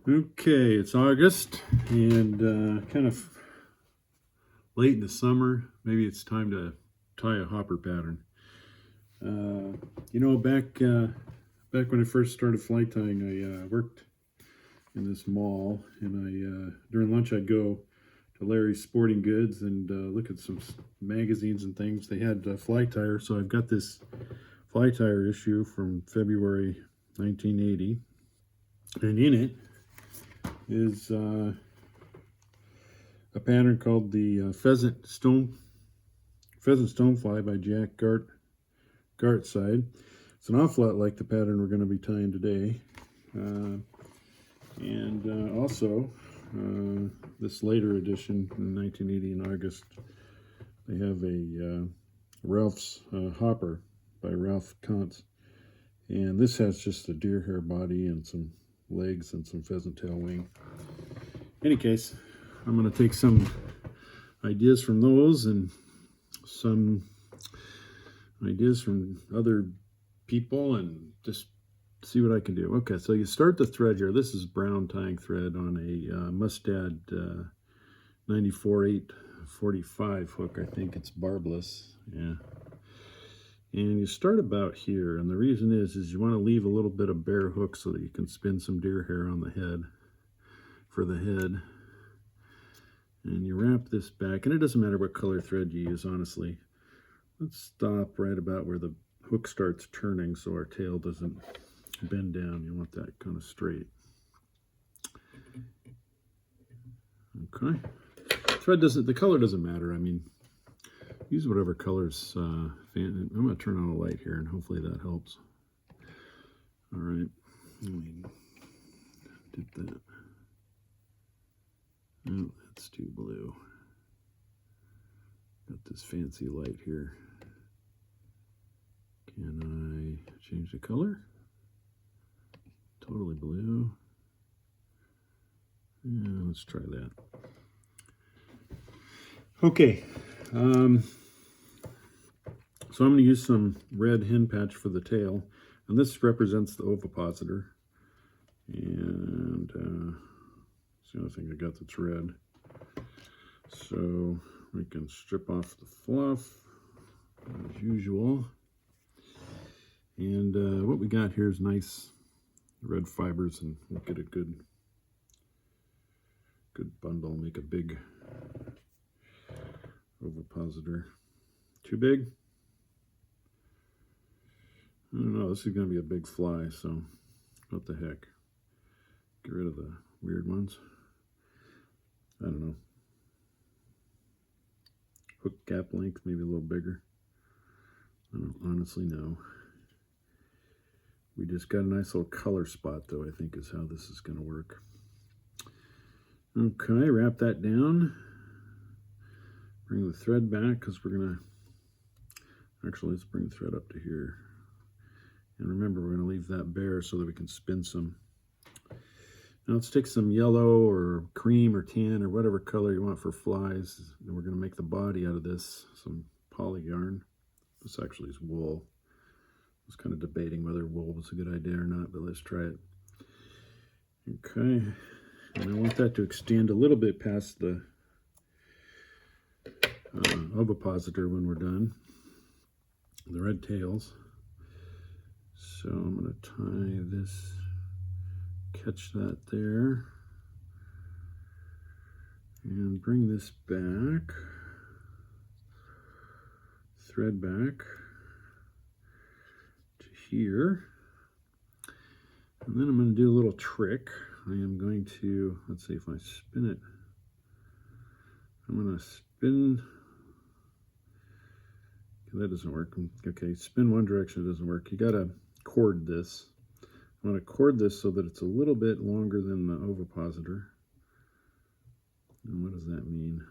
Okay, it's August and kind of late in the summer. Maybe it's time to tie a hopper pattern. Back when I first started fly tying, I worked in this mall, and I during lunch I'd go to Larry's Sporting Goods and look at some magazines and things. They had fly tire, so I've got this fly tire issue from February 1980, and in it is a pattern called the Pheasant Stonefly by Jack Gartside. It's an awful lot like the pattern we're going to be tying today, and also this later edition in 1980 in August. They have a Ralph's Hopper by Ralph Kuntz, and this has just a deer hair body and some legs and some pheasant tail wing. In any case, I'm going to take some ideas from those and some ideas from other people and just see what I can do. Okay, so you start the thread here. This is brown tying thread on a Mustad 94-845 hook. I think it's barbless. Yeah. And you start about here, and the reason is you want to leave a little bit of bare hook so that you can spin some deer hair on the head for the head. And you wrap this back, and it doesn't matter what color thread you use, honestly. Let's stop right about where the hook starts turning so our tail doesn't bend down. You want that kind of straight. Okay. The color doesn't matter. I mean, use whatever colors. I'm going to turn on a light here, and hopefully that helps. All right. Let me dip that. Oh, that's too blue. Got this fancy light here. Can I change the color? Totally blue. Yeah, let's try that. Okay. So I'm going to use some red hen patch for the tail, and this represents the ovipositor. And it's the only thing I got that's red. So we can strip off the fluff as usual. And what we got here is nice red fibers, and we'll get a good bundle, make a big ovipositor. Too big? I don't know, this is going to be a big fly, so what the heck. Get rid of the weird ones. I don't know. Hook gap length, maybe a little bigger. I don't honestly know. We just got a nice little color spot, though, I think is how this is going to work. Okay, wrap that down. Bring the thread back, because we're going to... Actually, let's bring the thread up to here. And remember, we're going to leave that bare so that we can spin some. Now let's take some yellow or cream or tan or whatever color you want for flies, and we're going to make the body out of this, some poly yarn. This actually is wool. I was kind of debating whether wool was a good idea or not, but let's try it. Okay, and I want that to extend a little bit past the ovipositor when we're done, the red tails. So I'm going to tie this, catch that there, and bring this back, thread back to here. And then I'm going to do a little trick. I am going to, let's see if I spin it. I'm going to spin, that doesn't work. Okay, spin one direction, it doesn't work. You got to cord this. I'm going to cord this so that it's a little bit longer than the ovipositor. And what does that mean?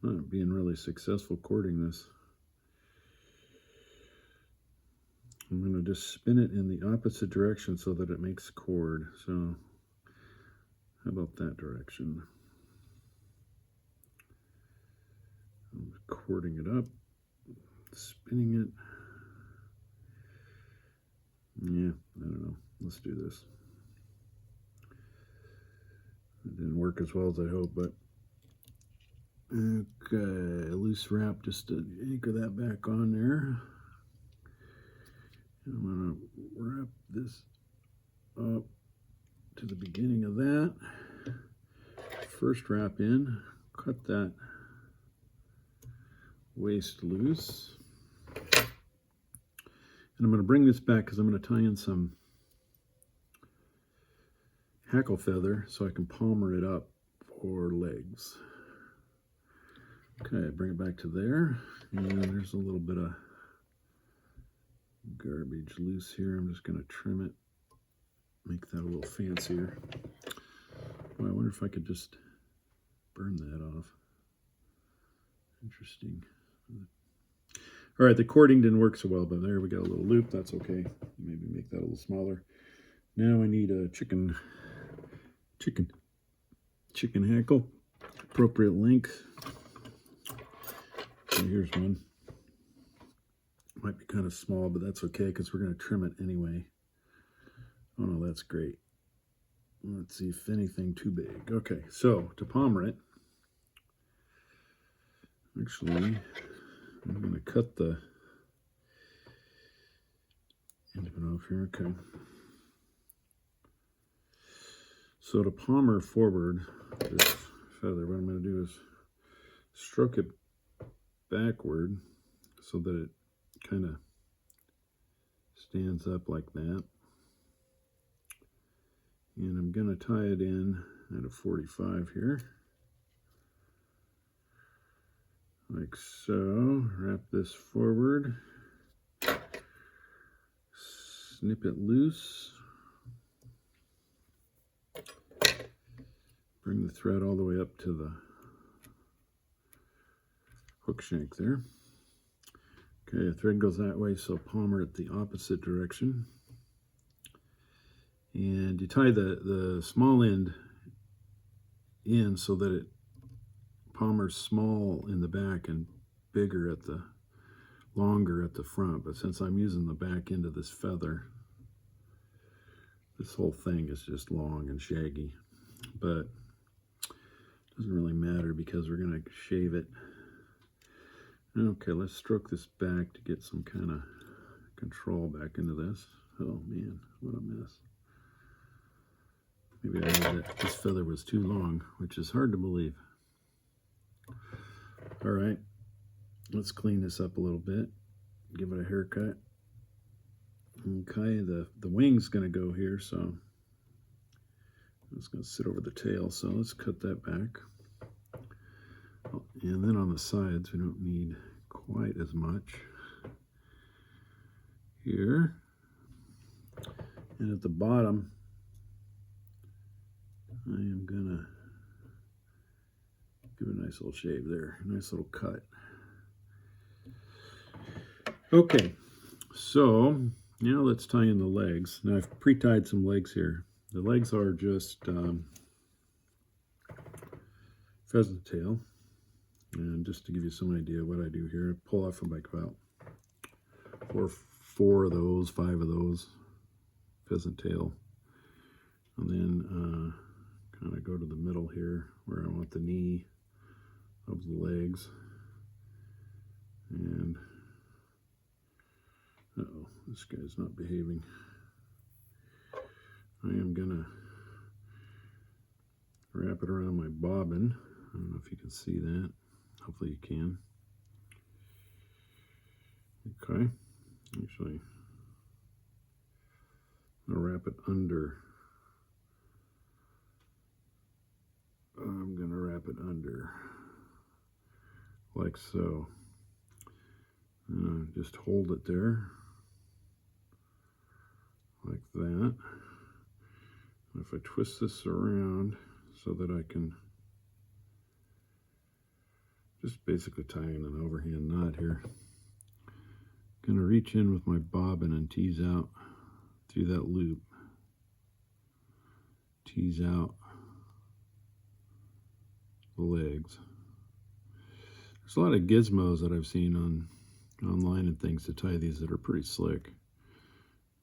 I'm not being really successful cording this. I'm going to just spin it in the opposite direction so that it makes cord. So how about that direction? I'm cording it up, spinning it. Yeah, I don't know. Let's do this. work as well as I hope, but okay, loose wrap just to anchor that back on there. I'm going to wrap this up to the beginning of that. First wrap in, cut that waist loose. And I'm going to bring this back because I'm going to tie in some hackle feather so I can palmer it up for legs. Okay, bring it back to there. And there's a little bit of garbage loose here. I'm just going to trim it, make that a little fancier. Well, I wonder if I could just burn that off. Interesting. All right, the cording didn't work so well, but there we got a little loop. That's okay. Maybe make that a little smaller. Now I need a chicken hackle, appropriate length. And here's one. Might be kind of small, but that's okay because we're going to trim it anyway. Oh no, that's great. Let's see if anything too big. Okay, so to palmer it, actually, I'm going to cut the end of it off here. Okay. So to palmer forward this feather, what I'm going to do is stroke it backward so that it kind of stands up like that. And I'm going to tie it in at a 45 here. Like so. Wrap this forward. Snip it loose. Bring the thread all the way up to the hook shank there. Okay, the thread goes that way, so palmer it the opposite direction. And you tie the small end in so that it palmers small in the back and bigger longer at the front. But since I'm using the back end of this feather, this whole thing is just long and shaggy. But it doesn't really matter because we're going to shave it. Okay, let's stroke this back to get some kind of control back into this. Oh man, what a mess. Maybe I knew that this feather was too long, which is hard to believe. All right, let's clean this up a little bit. Give it a haircut. Okay, the wing's going to go here, so it's going to sit over the tail. So let's cut that back. And then on the sides, we don't need quite as much here. And at the bottom, I am going to give a nice little shave there, a nice little cut. Okay, so now let's tie in the legs. Now I've pre-tied some legs here. The legs are just pheasant tail. And just to give you some idea what I do here, I pull off like about four of those, 5 of those pheasant tail. And then kind of go to the middle here where I want the knee of the legs. And, uh-oh, this guy's not behaving. I am gonna wrap it around my bobbin. I don't know if you can see that. Hopefully you can. Okay, actually, I'll wrap it under. I'm gonna wrap it under like so. Just hold it there like that. If I twist this around so that I can just basically tie in an overhand knot here. Gonna reach in with my bobbin and tease out through that loop. Tease out the legs. There's a lot of gizmos that I've seen online and things to tie these that are pretty slick.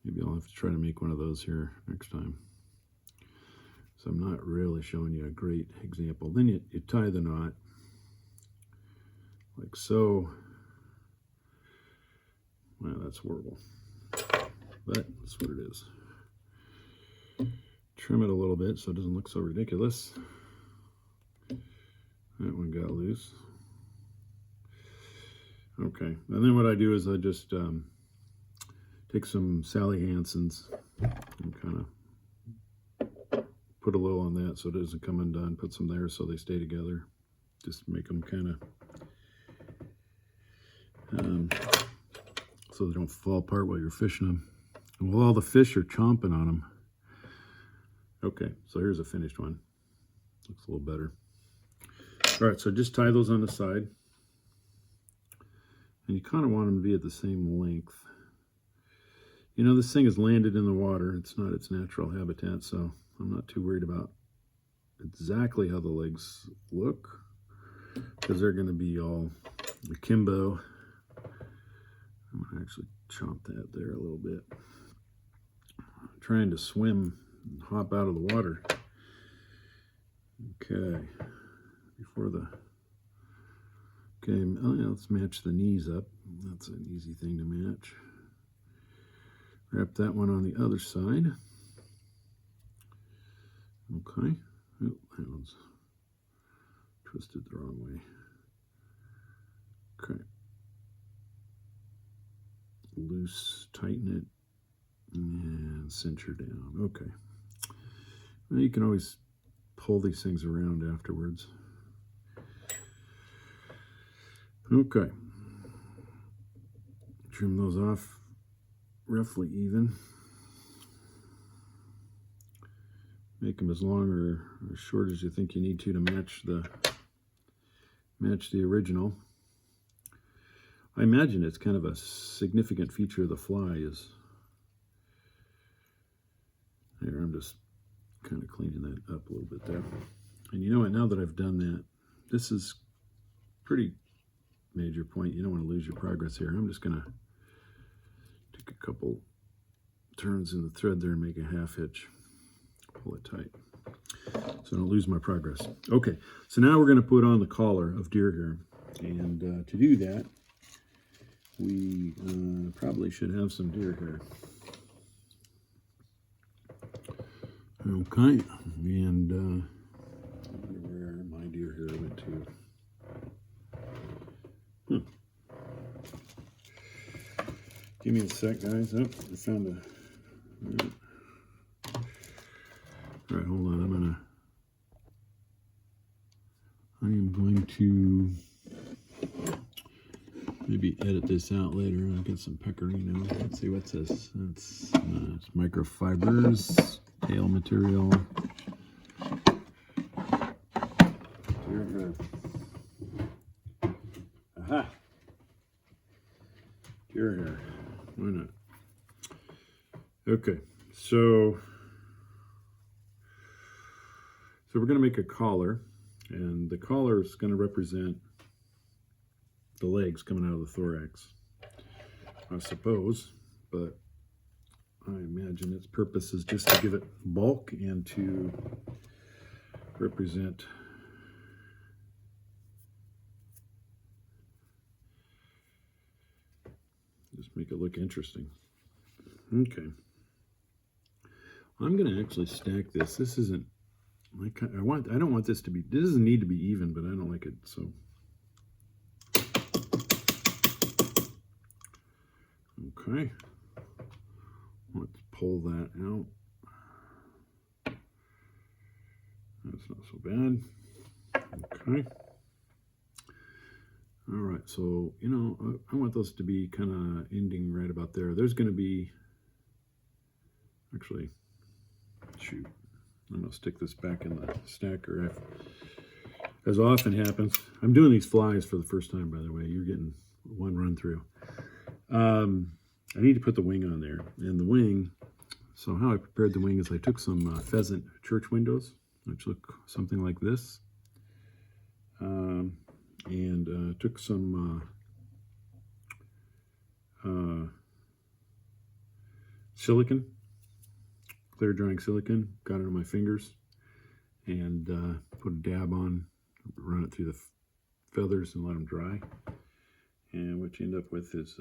Maybe I'll have to try to make one of those here next time. So I'm not really showing you a great example. Then you tie the knot like so. Well, that's horrible, but that's what it is. Trim it a little bit so it doesn't look so ridiculous. That one got loose. Okay, and then what I do is I just take some Sally Hansen's and kind of put a little on that so it doesn't come undone. Put some there so they stay together. Just make them kind of so they don't fall apart while you're fishing them. And while all the fish are chomping on them. Okay, so here's a finished one. Looks a little better. All right, so just tie those on the side. And you kind of want them to be at the same length. You know, this thing is landed in the water. It's not its natural habitat, so I'm not too worried about exactly how the legs look, because they're going to be all akimbo. I'm going to actually chomp that there a little bit. I'm trying to swim and hop out of the water. Okay, before the... Okay, let's match the knees up. That's an easy thing to match. Wrap that one on the other side. Okay. Oh, that one's twisted the wrong way. Okay. Loose, tighten it, and cinch her down. Okay. Well, you can always pull these things around afterwards. Okay. Trim those off roughly even. Make them as long or as short as you think you need to match the original. I imagine it's kind of a significant feature of the fly is here. I'm just kind of cleaning that up a little bit there. And you know what? Now that I've done that, this is pretty major point. You don't want to lose your progress here. I'm just going to take a couple turns in the thread there and make a half hitch. Pull it tight so I don't lose my progress. Okay, so now we're going to put on the collar of deer hair. And to do that, we probably should have some deer hair. Okay, and where my deer hair went to. Give me a sec, guys. Oh, I found a... All right, hold on. I am going to maybe edit this out later. I'll get some pecorino. Let's see, what's this? It's microfibers, tail material. Deer hair. Aha! Deer hair. Why not? Okay, so we're going to make a collar, and the collar is going to represent the legs coming out of the thorax, I suppose, but I imagine its purpose is just to give it bulk and to represent just make it look interesting. Okay. I'm going to actually stack this. This isn't like I don't want this to be, this doesn't need to be even, but I don't like it, so. Okay. Let's pull that out. That's not so bad. Okay. All right, so, you know, I want those to be kind of ending right about there. There's going to be, actually, shoot, I'm going to stick this back in the stacker. As often happens, I'm doing these flies for the first time, by the way. You're getting one run through. I need to put the wing on there. And the wing, so how I prepared the wing is I took some Pheasant church windows, which look something like this. And took some silicone, clear drying silicone, got it on my fingers, and put a dab on, run it through the feathers and let them dry. And what you end up with is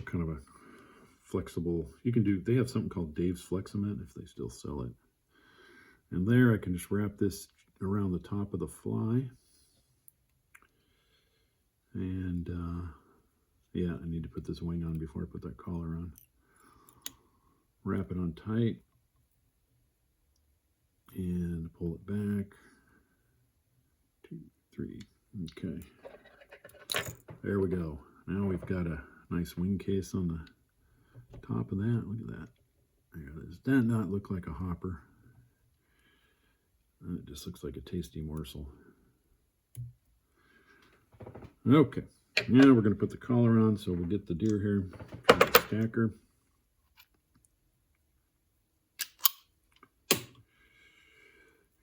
kind of a flexible, you can do, they have something called Dave's Fleximent if they still sell it. And there I can just wrap this around the top of the fly. And yeah, I need to put this wing on before I put that collar on. Wrap it on tight and pull it back. 2, 3. Okay. There we go. Now we've got a nice wing case on the top of that. Look at that. There, does that not look like a hopper? It just looks like a tasty morsel. Okay. Now we're going to put the collar on, so we'll get the deer hair from the stacker.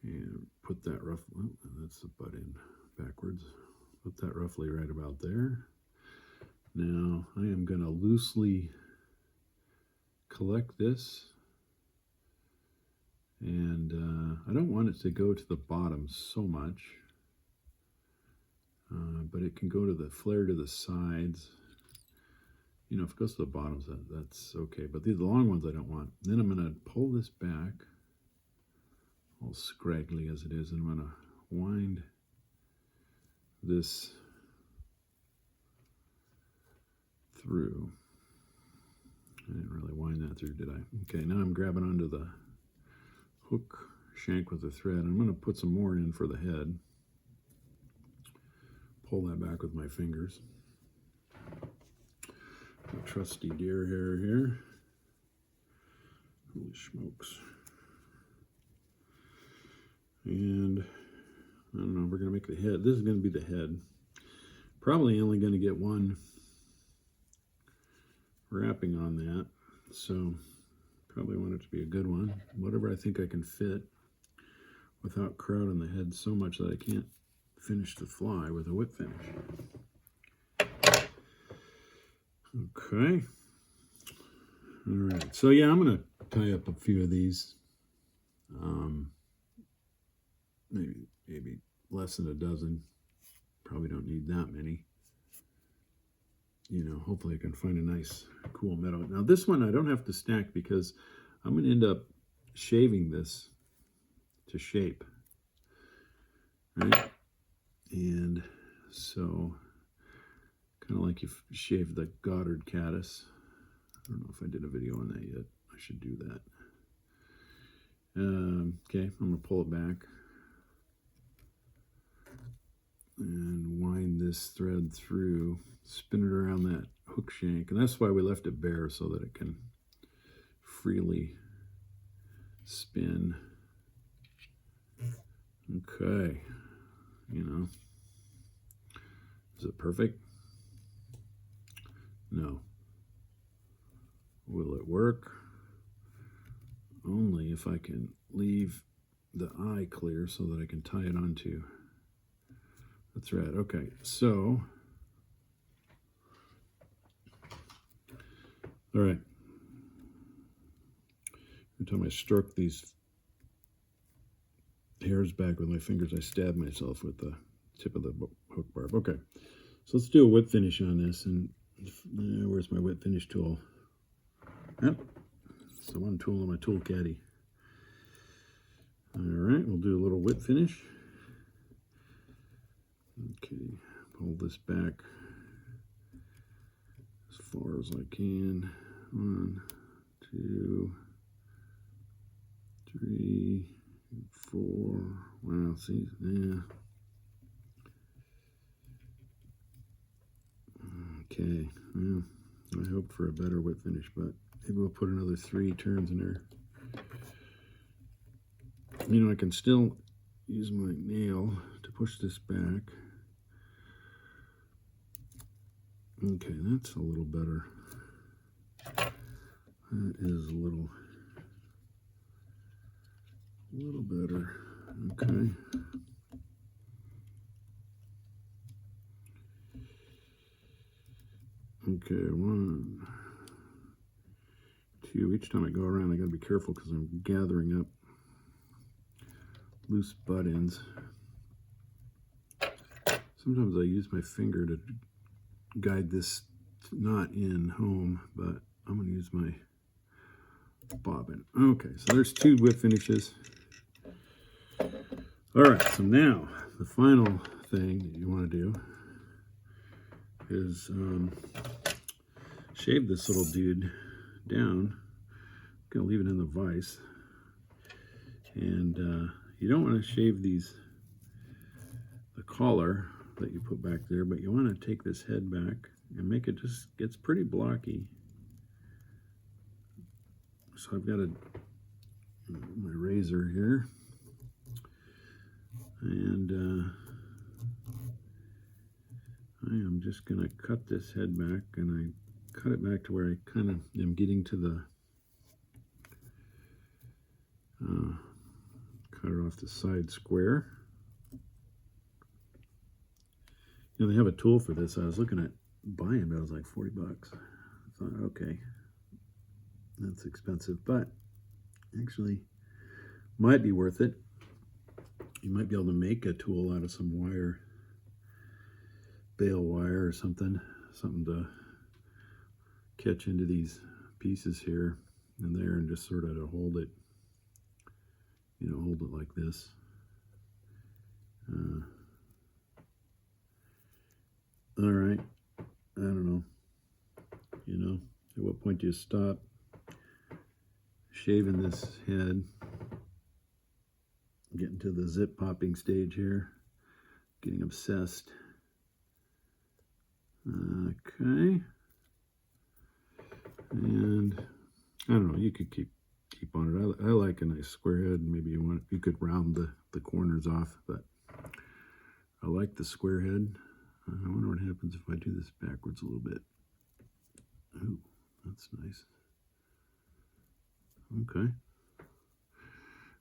And put that roughly, oh, that's the butt end backwards. Put that roughly right about there. Now I am going to loosely collect this. And I don't want it to go to the bottom so much. But it can go to the flare to the sides. You know, if it goes to the bottoms, that's okay. But these long ones I don't want. Then I'm going to pull this back, all scraggly as it is, and I'm going to wind this through. I didn't really wind that through, did I? Okay, now I'm grabbing onto the hook shank with the thread. I'm going to put some more in for the head. Pull that back with my fingers. The trusty deer hair here. Holy smokes. And I don't know, we're going to make the head. This is going to be the head. Probably only going to get one wrapping on that. So probably want it to be a good one. Whatever I think I can fit without crowding the head so much that I can't finish the fly with a whip finish. Okay. All right. So yeah, I'm going to tie up a few of these. Maybe less than a dozen. Probably don't need that many. You know, hopefully I can find a nice, cool meadow. Now this one I don't have to stack because I'm going to end up shaving this to shape. Right? And so, kind of like you shave the Goddard caddis. I don't know if I did a video on that yet. I should do that. Okay, I'm going to pull it back and wind this thread through, spin it around that hook shank. And that's why we left it bare, so that it can freely spin. Okay. You know, is it perfect? No. Will it work? Only if I can leave the eye clear so that I can tie it onto the thread. Okay, so, all right. Every time I stroke these hairs back with my fingers, I stab myself with the tip of the hook barb. Okay, so let's do a whip finish on this. And where's my whip finish tool? Yep, it's the one tool in my tool caddy. All right, we'll do a little whip finish. Okay, pull this back as far as I can. 1, 2, 3, 4. Wow, see, yeah. Okay, well, I hope for a better whip finish, but maybe we'll put another 3 turns in there. You know, I can still use my nail to push this back. Okay, that's a little better. That is a little better. Okay. Okay, 1, too. Each time I go around, I got to be careful because I'm gathering up loose butt ends. Sometimes I use my finger to guide this knot in home, but I'm going to use my bobbin. Okay, so there's 2 whip finishes. All right, so now the final thing that you want to do is shave this little dude down. I'm going to leave it in the vise. And you don't want to shave the collar that you put back there, but you want to take this head back and make it just gets pretty blocky. So I've got my razor here, and I am just going to cut this head back, and I cut it back to where I kind of am getting to the cut it off the side square. You know, they have a tool for this. I was looking at buying, but it was like 40 bucks. I thought, okay, that's expensive, but actually might be worth it. You might be able to make a tool out of some wire, bale wire or something to catch into these pieces here and there, and just sort of to hold it, you know, hold it like this. All right, I don't know, you know, at what point do you stop shaving this head, getting to the zip popping stage here, getting obsessed. Okay, and I don't know, you could keep on it. I like a nice square head. Maybe you could round the corners off, but I like the square head. I wonder what happens if I do this backwards a little bit. Ooh, that's nice. Okay.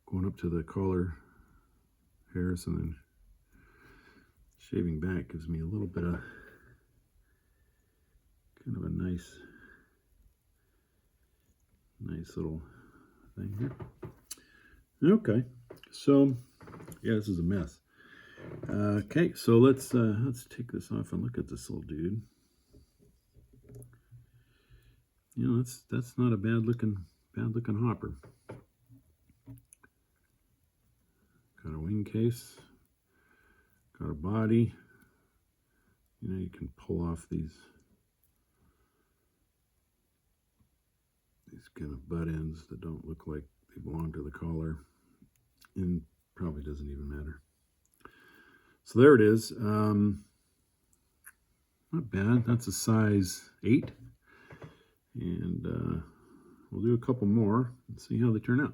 Going up to the collar hairs and then shaving back gives me a little bit of kind of a nice little thing here. Okay, so yeah, this is a mess. Okay, so let's take this off and look at this little dude. You know, that's not a bad looking hopper. Got a wing case, got a body. You know, you can pull off these kind of butt ends that don't look like they belong to the collar, and probably doesn't even matter. So there it is. Not bad. That's a size 8. And we'll do a couple more and see how they turn out.